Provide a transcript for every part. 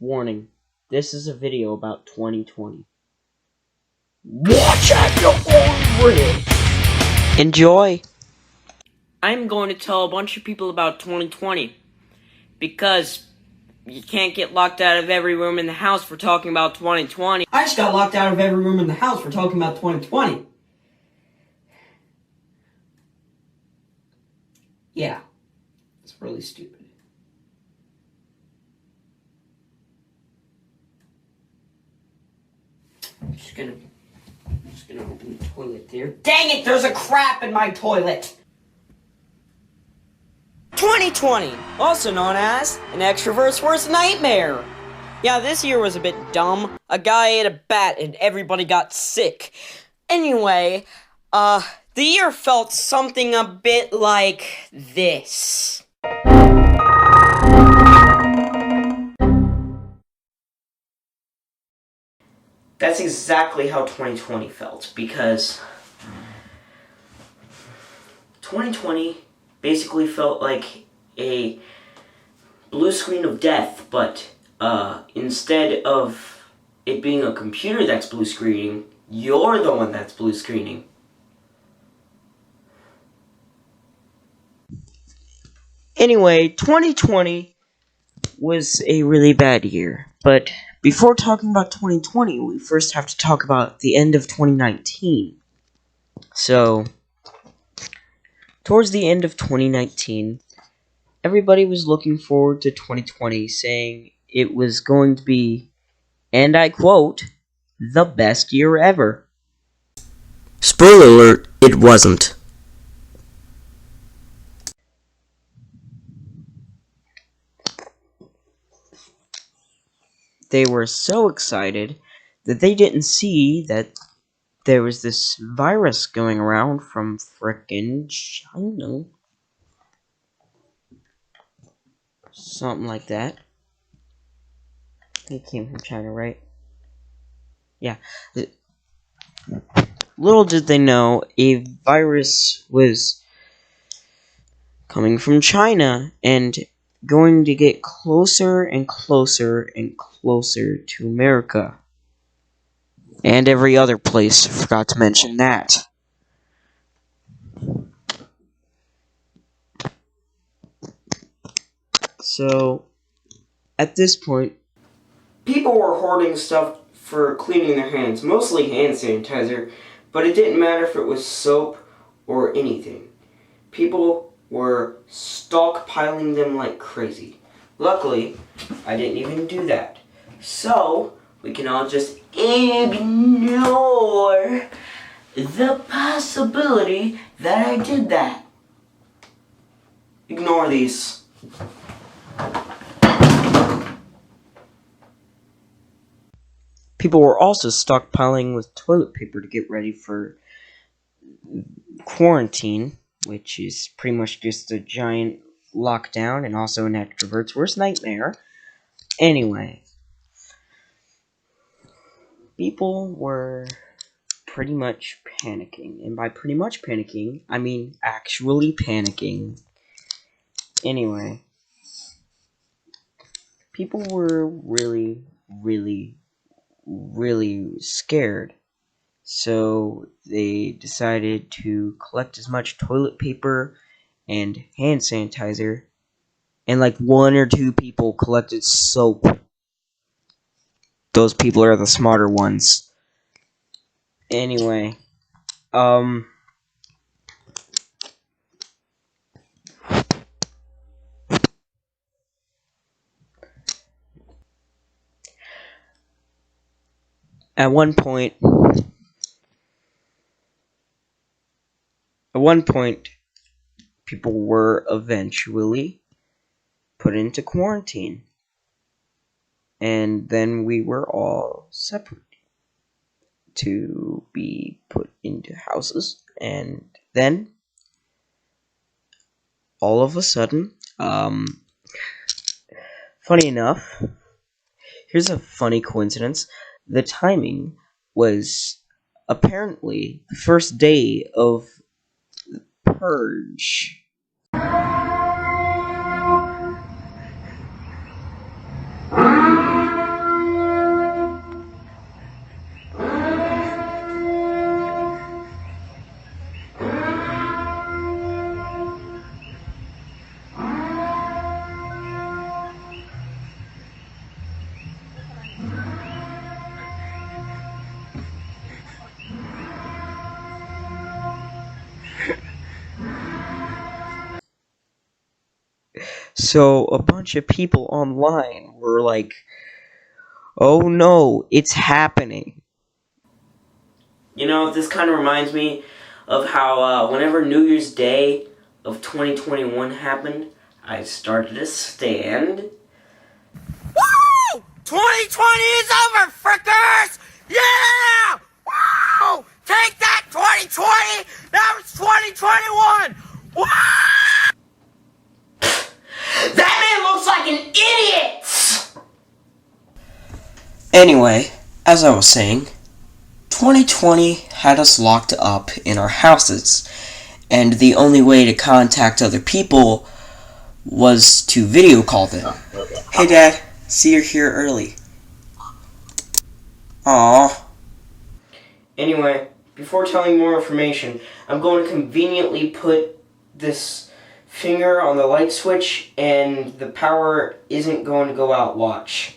Warning, this is a video about 2020. Watch at your own risk! Enjoy! I'm going to tell a bunch of people about 2020, because you can't get locked out of every room in the house for talking about 2020. I just got locked out of every room in the house for talking about 2020. Yeah, it's really stupid. I'm just gonna open the toilet there. Dang it, there's a crap in my toilet! 2020, also known as an extrovert's worst nightmare. Yeah, this year was a bit dumb. A guy ate a bat and everybody got sick. Anyway, the year felt something a bit like this. That's exactly how 2020 felt, because 2020 basically felt like a blue screen of death, but instead of it being a computer that's blue screening, you're the one that's blue screening. Anyway, 2020 was a really bad year, but before talking about 2020, we first have to talk about the end of 2019. So, towards the end of 2019, everybody was looking forward to 2020, saying it was going to be, and I quote, the best year ever. Spoiler alert, it wasn't. They were so excited that they didn't see that there was this virus going around from frickin' China. Something like that. It came from China, right? Yeah. Little did they know, a virus was coming from China and going to get closer and closer and closer to America. And every other place, I forgot to mention that. So, at this point, people were hoarding stuff for cleaning their hands, mostly hand sanitizer, but it didn't matter if it was soap or anything. People were stockpiling them like crazy. Luckily, I didn't even do that. So, we can all just ignore the possibility that I did that. Ignore these. People were also stockpiling with toilet paper to get ready for quarantine, which is pretty much just a giant lockdown and also an extrovert's worst nightmare. Anyway, people were pretty much panicking, and by pretty much panicking, I mean actually panicking. Anyway, people were really, really, really scared. So they decided to collect as much toilet paper and hand sanitizer, and like 1 or 2 people collected soap. Those people are the smarter ones. Anyway, at one point, people were eventually put into quarantine. And then we were all separated to be put into houses. And then, all of a sudden, funny enough, here's a funny coincidence. The timing was apparently the first day of Purge. So a bunch of people online were like, oh no, it's happening. You know, this kind of reminds me of how whenever New Year's Day of 2021 happened, I started a stand. Woo! 2020 is over, frickers! Yeah! Woo! Take that, 2020! Now it's 2021! Woo! That man looks like an idiot! Anyway, as I was saying, 2020 had us locked up in our houses, and the only way to contact other people was to video call them. Hey Dad, see you're here early. Aww. Anyway, before telling more information, I'm going to conveniently put this finger on the light switch and the power isn't going to go out. Watch.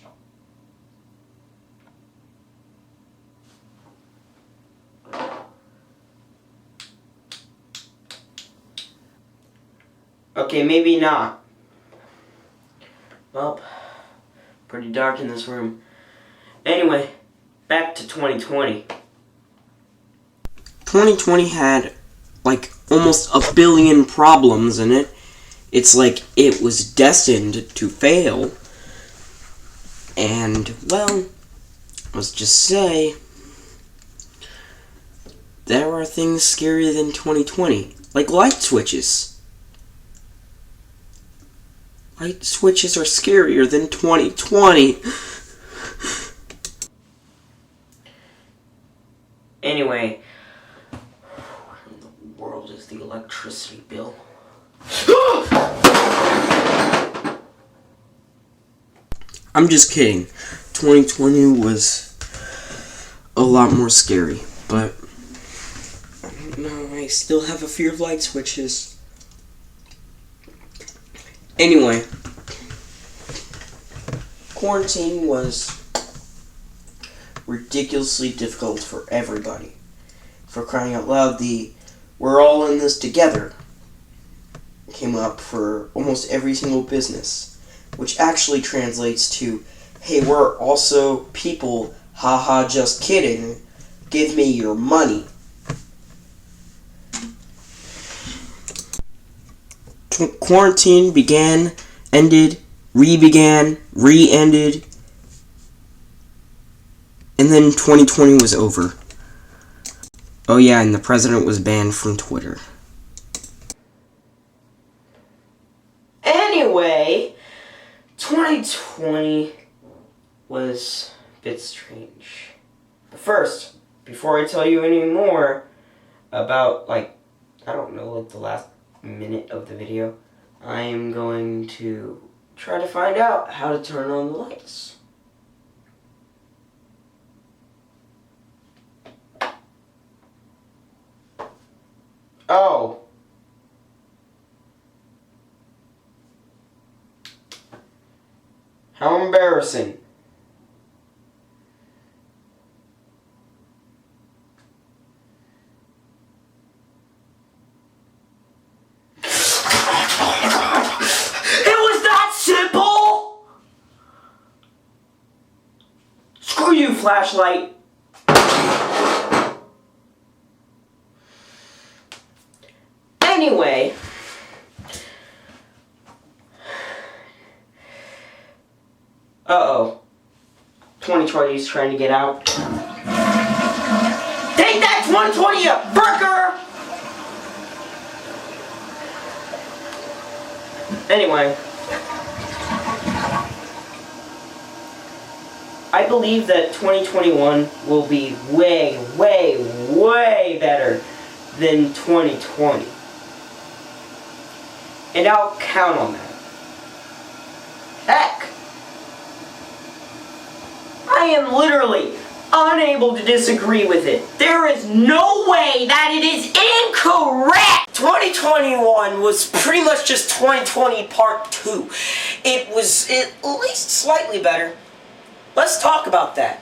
Okay, maybe not. Well, pretty dark in this room. Anyway, back to 2020. 2020 had, like, almost a billion problems in it. It's like it was destined to fail. And, well, let's just say, there are things scarier than 2020. Like light switches. Light switches are scarier than 2020. Anyway, where in the world is the electricity bill? I'm just kidding. 2020 was a lot more scary, but I don't know, I still have a fear of light switches. Anyway, quarantine was ridiculously difficult for everybody. For crying out loud, the "we're all in this together" came up for almost every single business, which actually translates to, hey, we're also people, haha, just kidding, give me your money. Quarantine began, ended, re-began, re-ended, and then 2020 was over. Oh yeah, and the president was banned from Twitter. Anyway, 2020 was a bit strange. But first, before I tell you any more about, the last minute of the video, I'm going to try to find out how to turn on the lights. Oh. How embarrassing. Screw you, flashlight. Anyway, uh-oh. 2020 is trying to get out. Take that, 2020, you burger! Anyway, I believe that 2021 will be way, way, way better than 2020. And I'll count on that. Heck! I am literally unable to disagree with it. There is no way that it is incorrect! 2021 was pretty much just 2020 part 2. It was at least slightly better. Let's talk about that.